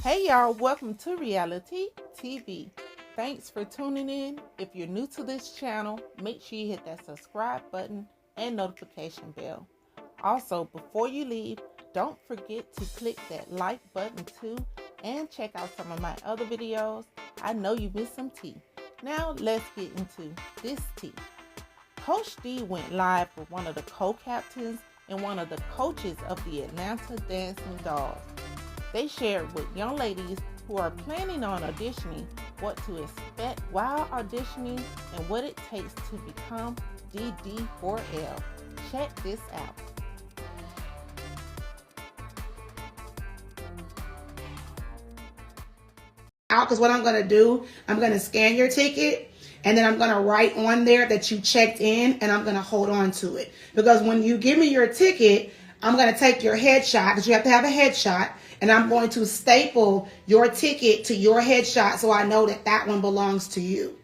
Hey y'all, welcome to Reality TV. Thanks for tuning in. If you're new to this channel, make sure you hit that subscribe button and notification bell. Also, before you leave, don't forget to click that like button too and check out some of my other videos. I know you missed some tea. Now let's get into this tea. Coach D went live with one of the co-captains and one of the coaches of the Atlanta Dancing Dolls. They shared with young ladies who are planning on auditioning what to expect while auditioning and what it takes to become DD4L. Check this out. Because what I'm going to do, I'm going to scan your ticket and then I'm going to write on there that you checked in and I'm going to hold on to it. Because when you give me your ticket, I'm going to take your headshot because you have to have a headshot and I'm going to staple your ticket to your headshot so I know that that one belongs to you.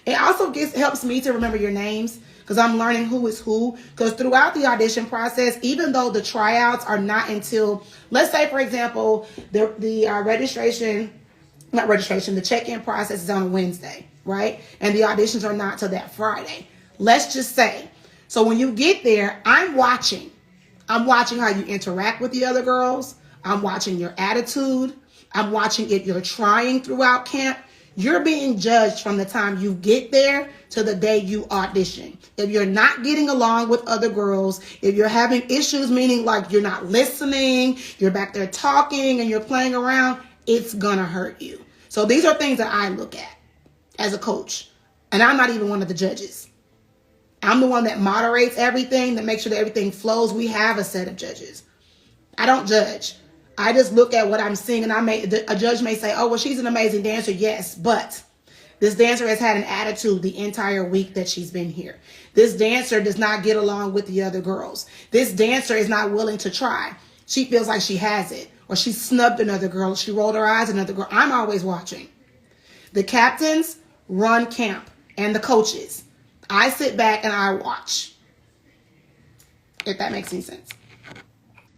It also helps me to remember your names because I'm learning who is who. Because throughout the audition process, even though the tryouts are not until, let's say, for example, the check-in process is on a Wednesday, right? And the auditions are not till that Friday. Let's just say. So when you get there, I'm watching. I'm watching how you interact with the other girls. I'm watching your attitude. I'm watching if you're trying throughout camp. You're being judged from the time you get there to the day you audition. If you're not getting along with other girls, if you're having issues, meaning like you're not listening, you're back there talking and you're playing around, it's gonna hurt you. So these are things that I look at as a coach. And I'm not even one of the judges. I'm the one that moderates everything, that makes sure that everything flows. We have a set of judges. I don't judge. I just look at what I'm seeing, and a judge may say, oh, well, she's an amazing dancer. Yes, but this dancer has had an attitude the entire week that she's been here. This dancer does not get along with the other girls. This dancer is not willing to try. She feels like she has it, or she snubbed another girl. She rolled her eyes at another girl. I'm always watching. The captains run camp and the coaches. I sit back and I watch. If that makes any sense.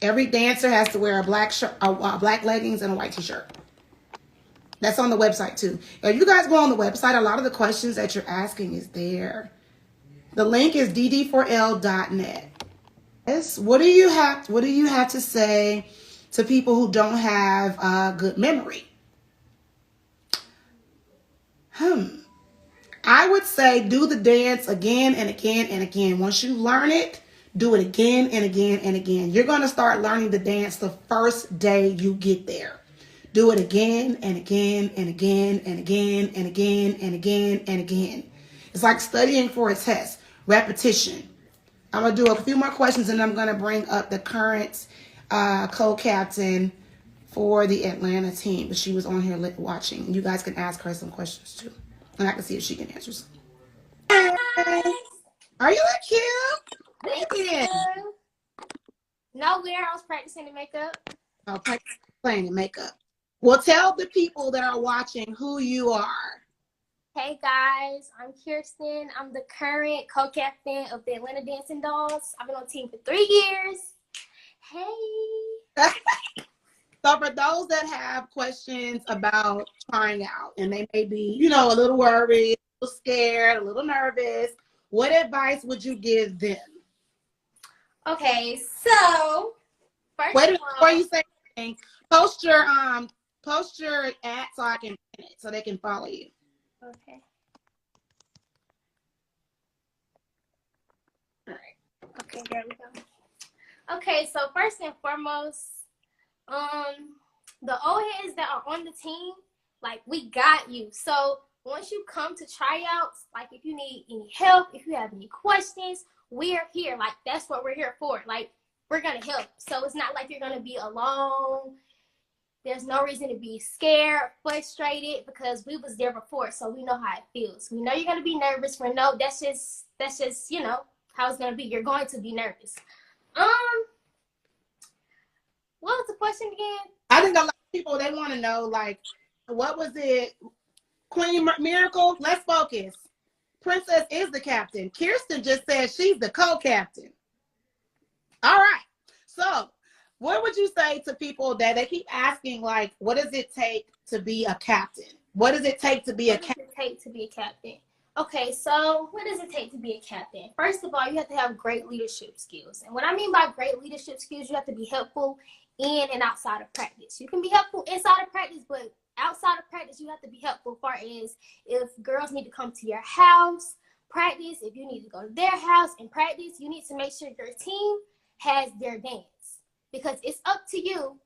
Every dancer has to wear a black shirt, black leggings and a white t-shirt. That's on the website too. If you guys go on the website, a lot of the questions that you're asking is there. The link is dd4l.net. Yes. What do you have to say to people who don't have a good memory? I would say do the dance again and again and again. Once you learn it, do it again and again and again. You're going to start learning the dance the first day you get there. Do it again and again and again and again and again and again and again. It's like studying for a test. Repetition. I'm going to do a few more questions and I'm going to bring up the current co-captain for the Atlanta team. But she was on here watching. You guys can ask her some questions too. And I can see if she can answer some. Hi. Are you that cute? Thank you. Nowhere. I was practicing the makeup. Oh, playing the makeup. Well, tell the people that are watching who you are. Hey guys, I'm Kirsten. I'm the current co-captain of the Atlanta Dancing Dolls. I've been on the team for 3 years. Hey. So for those that have questions about trying out and they may be, a little worried, a little scared, a little nervous, what advice would you give them? Okay, so before you say anything, post your ad so I can pin it so they can follow you. Okay. All right. Okay, there we go. Okay, so first and foremost, the old heads that are on the team, like, we got you. So once you come to tryouts, like, if you need any help, if you have any questions, we're here. Like, that's what we're here for. Like, we're going to help. So it's not like you're going to be alone. There's no reason to be scared, frustrated, because we was there before, so we know how it feels. We know you're going to be nervous. We know that's just, how it's going to be. You're going to be nervous. What was the question again? I think a lot of people, they want to know, like, what was it? Queen Miracle, let's focus. Princess is the captain. Kirsten just said she's the co-captain. All right. So What would you say to people that they keep asking, like, what does it take to be a captain? What does it take to be a captain? What does it take to be a captain? Okay, so what does it take to be a captain? First of all, you have to have great leadership skills. And what I mean by great leadership skills, you have to be helpful in and outside of practice. You can be helpful inside of practice, but outside of practice, you have to be helpful far as if girls need to come to your house, practice, if you need to go to their house and practice, you need to make sure your team has their dance. Because it's up to you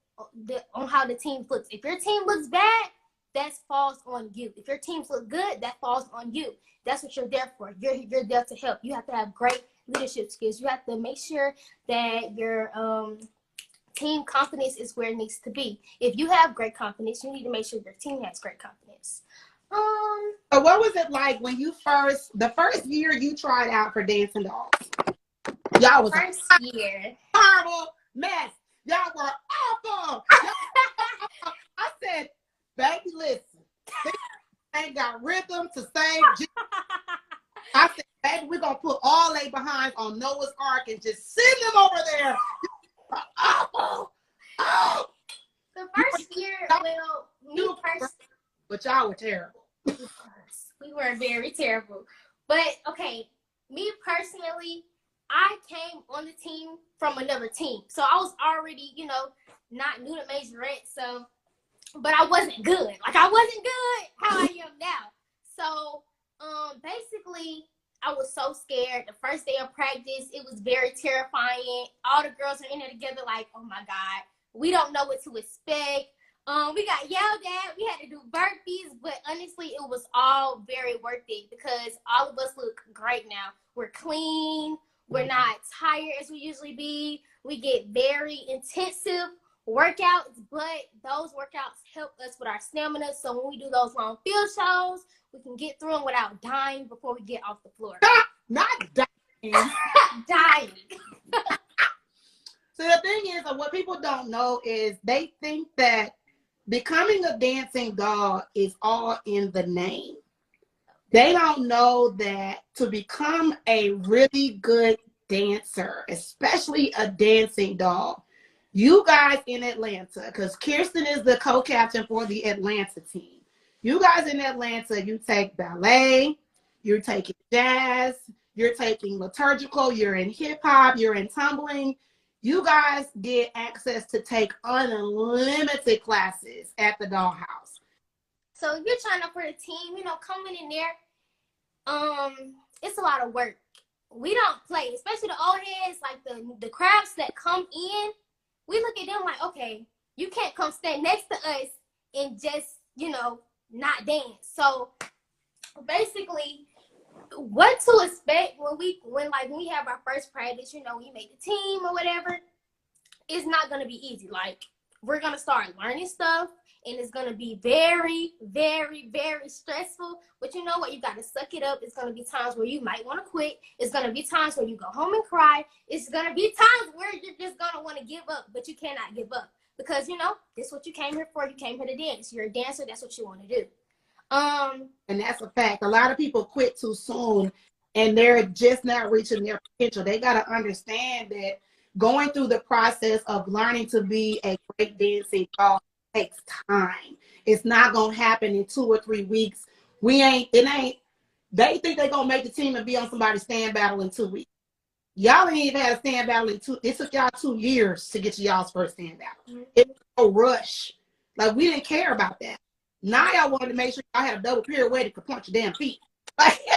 on how the team looks. If your team looks bad, that falls on you. If your teams look good, that falls on you. That's what you're there for. You're there to help. You have to have great leadership skills. You have to make sure that your team confidence is where it needs to be. If you have great confidence, you need to make sure your team has great confidence. So what was it like when you the first year you tried out for Dancing Dolls? Y'all was first year horrible mess. Y'all were awful. I said, baby, listen. They ain't got rhythm to sing. I said, baby, we're going to put all they behinds on Noah's Ark and just send them over there. Awful. Oh. The first year, well, me personally. But y'all were terrible. We were very terrible. But, okay, me personally, I came on the team from another team. So I was already, not new to majorette. So, but I wasn't good. Like, I wasn't good how I am now. So, basically, I was so scared. The first day of practice, it was very terrifying. All the girls are in there together like, oh, my God. We don't know what to expect. We got yelled at. We had to do burpees. But, honestly, it was all very worth it because all of us look great now. We're clean. We're not tired as we usually be. We get very intensive workouts, but those workouts help us with our stamina. So when we do those long field shows, we can get through them without dying before we get off the floor. Not dying. Dying. So the thing is, what people don't know is they think that becoming a dancing doll is all in the name. They don't know that to become a really good dancer, especially a dancing doll, you guys in Atlanta, because Kirsten is the co-captain for the Atlanta team. You guys in Atlanta, you take ballet, you're taking jazz, you're taking liturgical, you're in hip hop, you're in tumbling. You guys get access to take unlimited classes at the dollhouse. So if you're trying to for the team, coming in there, it's a lot of work. We don't play, especially the old heads, like the crowds that come in. We look at them like, okay, you can't come stand next to us and just, not dance. So basically, what to expect when we have our first practice, we make the team or whatever, it's not gonna be easy. Like, we're gonna start learning stuff. And it's going to be very, very, very stressful. But you know what? You got to suck it up. It's going to be times where you might want to quit. It's going to be times where you go home and cry. It's going to be times where you're just going to want to give up. But you cannot give up. Because, this is what you came here for. You came here to dance. You're a dancer. That's what you want to do. And that's a fact. A lot of people quit too soon. And they're just not reaching their potential. They got to understand that going through the process of learning to be a great dancing doll takes time. It's not gonna happen in 2 or 3 weeks. They think they're gonna make the team and be on somebody's stand battle in 2 weeks. Y'all ain't even had a stand battle in it took y'all 2 years to get to y'all's first stand battle. Mm-hmm. It was a rush. Like, we didn't care about that. Now y'all wanted to make sure y'all had a double pirouette to punch your damn feet. Like, he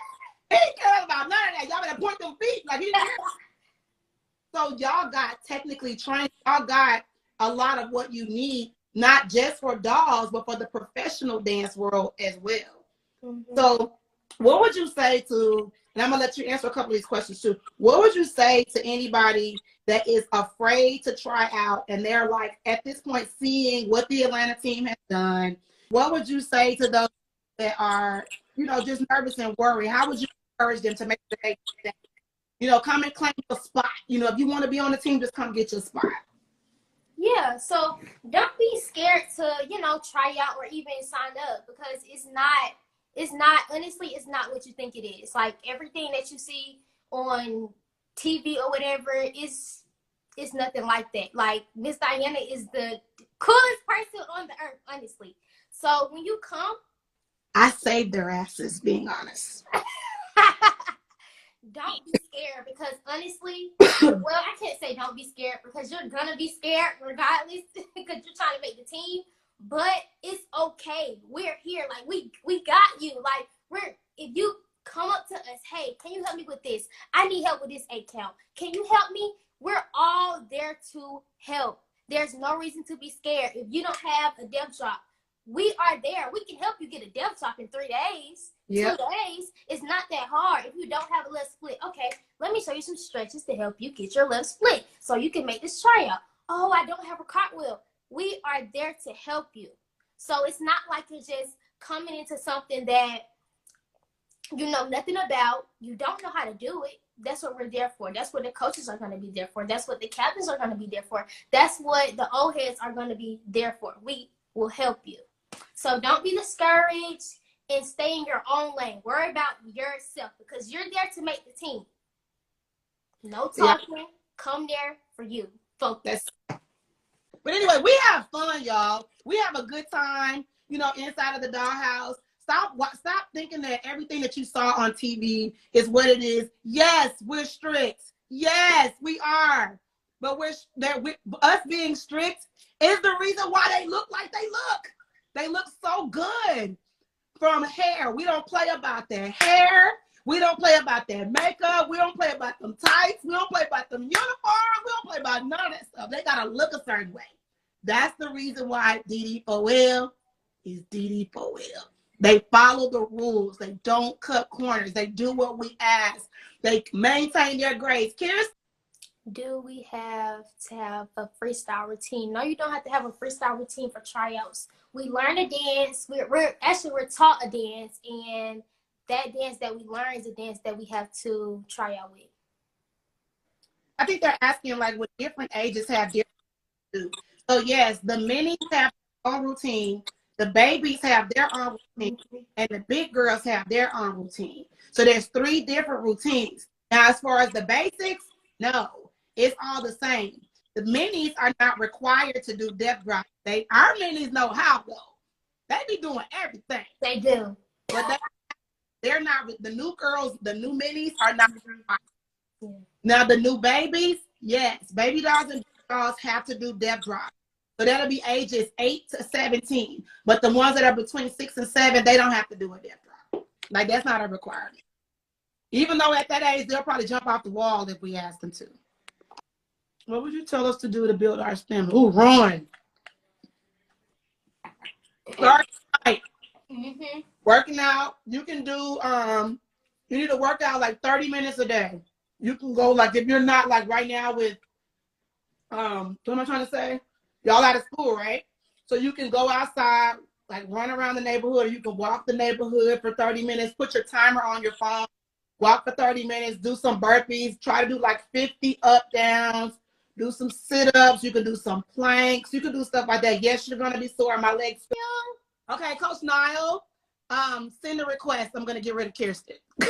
didn't care about none of that. Y'all better point them feet. Like, he didn't care. So y'all got technically trained. Y'all got a lot of what you need, not just for dolls, but for the professional dance world as well. Mm-hmm. So what would you say to, and I'm going to let you answer a couple of these questions too. What would you say to anybody that is afraid to try out and they're like, at this point, seeing what the Atlanta team has done? What would you say to those that are, just nervous and worried? How would you encourage them to make sure they, come and claim your spot? If you want to be on the team, just come get your spot. Yeah, so don't be scared to, try out or even sign up because honestly, it's not what you think it is. Like, everything that you see on TV or whatever is it's nothing like that. Like, Miss Diana is the coolest person on the earth, honestly. So when you come, I saved their asses, being honest. don't be scared, because honestly, well, I can't say don't be scared, because you're gonna be scared regardless, because you're trying to make the team. But it's okay. We're here. Like, we got you. Like, if you come up to us, hey, can you help me with this? I need help with this account. Can you help me? We're all there to help. There's no reason to be scared. If you don't have a dev drop, we are there. We can help you get a dev drop in 3 days. Yep. 2 days. It's not that hard. If you don't have a left split, okay, let me show you some stretches to help you get your left split so you can make this tryout. Oh, I don't have a cartwheel. We are there to help you. So it's not like you're just coming into something that you know nothing about. You don't know how to do it. That's what we're there for. That's what the coaches are going to be there for. That's what the captains are going to be there for. That's what the old heads are going to be there for. We will help you. So don't be discouraged and stay in your own lane. Worry about yourself, because you're there to make the team. No talking. Yeah. Come there for you. Focus. But anyway, we have fun, y'all. We have a good time, you know, inside of the dollhouse. Stop thinking that everything that you saw on TV is what it is. Yes, we're strict. Yes, we are. But us being strict is the reason why they look like they look. They look so good. From hair, we don't play about their hair. We don't play about their makeup. We don't play about them tights. We don't play about them uniforms. We don't play about none of that stuff. They got to look a certain way. That's the reason why DD4L is DD4L. They follow the rules. They don't cut corners. They do what we ask. They maintain their grades. Kirsten? Do we have to have a freestyle routine? No, you don't have to have a freestyle routine for tryouts. We learn a dance. We're taught a dance, and that dance that we learn is a dance that we have to try out with. I think they're asking, like, what different ages have different. So yes, the minis have their own routine, the babies have their own routine, and the big girls have their own routine. So there's 3 different routines. Now, as far as the basics, no, it's all the same. The minis are not required to do depth drop. Our minis know how, though. They be doing everything. They do. But they're not, the new girls, the new minis are not required. Yeah. Now, the new babies, yes, baby dolls and dolls have to do depth drop. So that'll be ages 8 to 17. But the ones that are between 6 and 7, they don't have to do a depth drop. Like, that's not a requirement. Even though at that age, they'll probably jump off the wall if we ask them to. What would you tell us to do to build our stamina? Ooh, run. Start tonight. Working out. You can do, you need to work out like 30 minutes a day. You can go, like, if you're not, like, right now with, what am I trying to say? Y'all out of school, right? So you can go outside, like, run around the neighborhood, or you can walk the neighborhood for 30 minutes, put your timer on your phone, walk for 30 minutes, do some burpees, try to do like 50 up downs, do some sit-ups, you can do some planks, you can do stuff like that. Yes, you're gonna be sore. My legs feel. Okay, Coach Niall, send a request. I'm gonna get rid of Kirsten. Bye,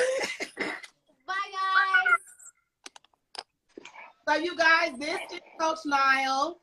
guys. So you guys, this is Coach Niall.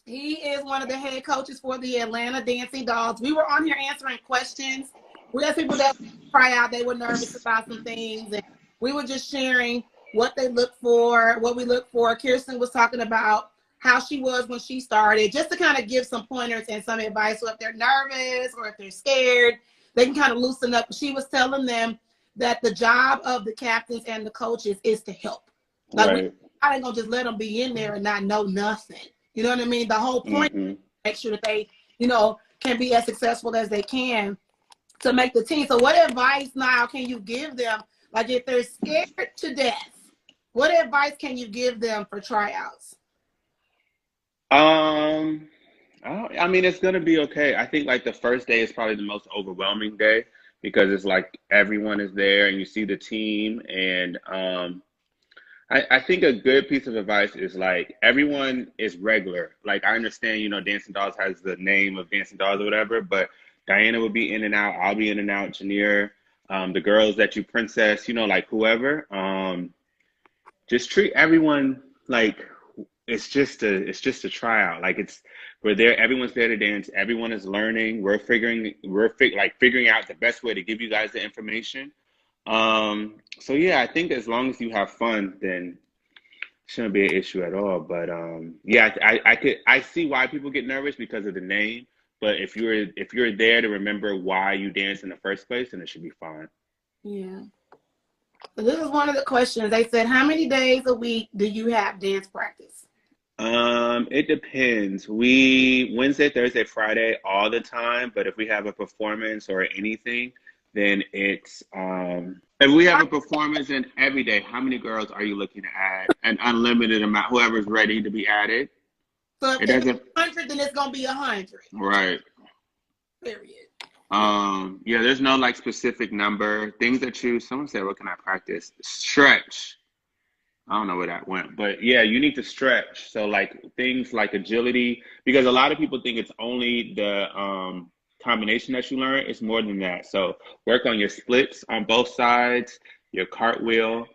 He is one of the head coaches for the Atlanta Dancing Dolls. We were on here answering questions. We had people that try out, they were nervous about some things, and we were just sharing what they look for, what we look for. Kirsten was talking about how she was when she started, just to kind of give some pointers and some advice. So if they're nervous or if they're scared, they can kind of loosen up. She was telling them that the job of the captains and the coaches is to help. Like, right. I ain't gonna just let them be in there and not know nothing. You know what I mean? The whole point is to make sure that they, you know, can be as successful as they can to make the team. So what advice now can you give them? Like, if they're scared to death, what advice can you give them for tryouts? I mean, it's going to be okay. I think like the first day is probably the most overwhelming day because it's like everyone is there and you see the team. And I think a good piece of advice is like everyone is regular. Like, I understand, you know, Dancing Dolls has the name of Dancing Dolls or whatever, but Diana will be in and out. I'll be in and out. Janier, the girls that you princess, you know, like whoever. Just treat everyone like it's just a tryout. Like we're there, everyone's there to dance, everyone is learning. Figuring out the best way to give you guys the information. So yeah, I think as long as you have fun, then it shouldn't be an issue at all. But yeah, I see why people get nervous because of the name. But if you're there to remember why you dance in the first place, then it should be fine. Yeah. So this is one of the questions. They said, how many days a week do you have dance practice? It depends. We Wednesday, Thursday, Friday all the time, but if we have a performance or anything, then it's if we have a performance in every day, how many girls are you looking to add? An unlimited amount, whoever's ready to be added. So It if it's doesn't 100, then it's gonna be 100. right. Period. Yeah, there's no like specific number. Things that someone said, what can I practice? Stretch. I don't know where that went, but yeah, you need to stretch. So like things like agility, because a lot of people think it's only the combination that you learn. It's more than that. So work on your splits on both sides, your cartwheel.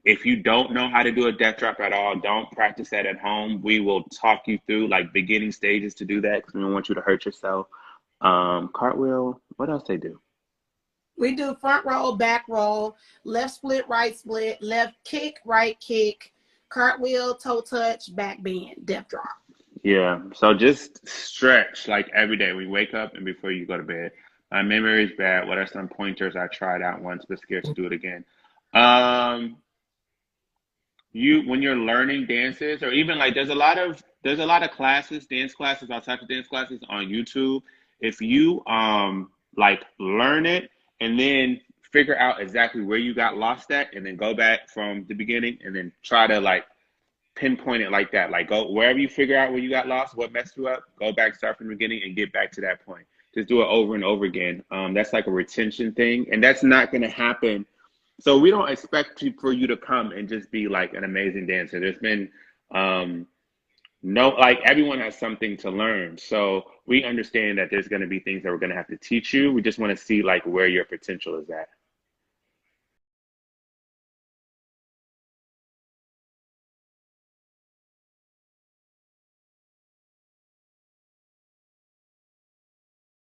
If you don't know how to do a death drop at all, don't practice that at home. We will talk you through like beginning stages to do that because we don't want you to hurt yourself. Cartwheel, what else they do? We do front roll, back roll, left split, left kick, right kick, cartwheel, toe touch, back bend, death drop. Yeah, so just stretch like every day. We wake up and before you go to bed. My memory is bad. What are some pointers? I tried out once, but scared to do it again. Um, you when you're learning dances, or even like there's a lot of classes, dance classes, all types of dance classes on YouTube. If you like learn it and then figure out exactly where you got lost at, and then go back from the beginning and then try to like pinpoint it like that. Like go wherever you figure out where you got lost, what messed you up, go back, start from the beginning and get back to that point. Just do it over and over again. That's like a retention thing. And that's not gonna happen. So we don't expect for you to come and just be like an amazing dancer. There's been no like everyone has something to learn. So we understand that there's gonna be things that we're gonna have to teach you. We just want to see like where your potential is at.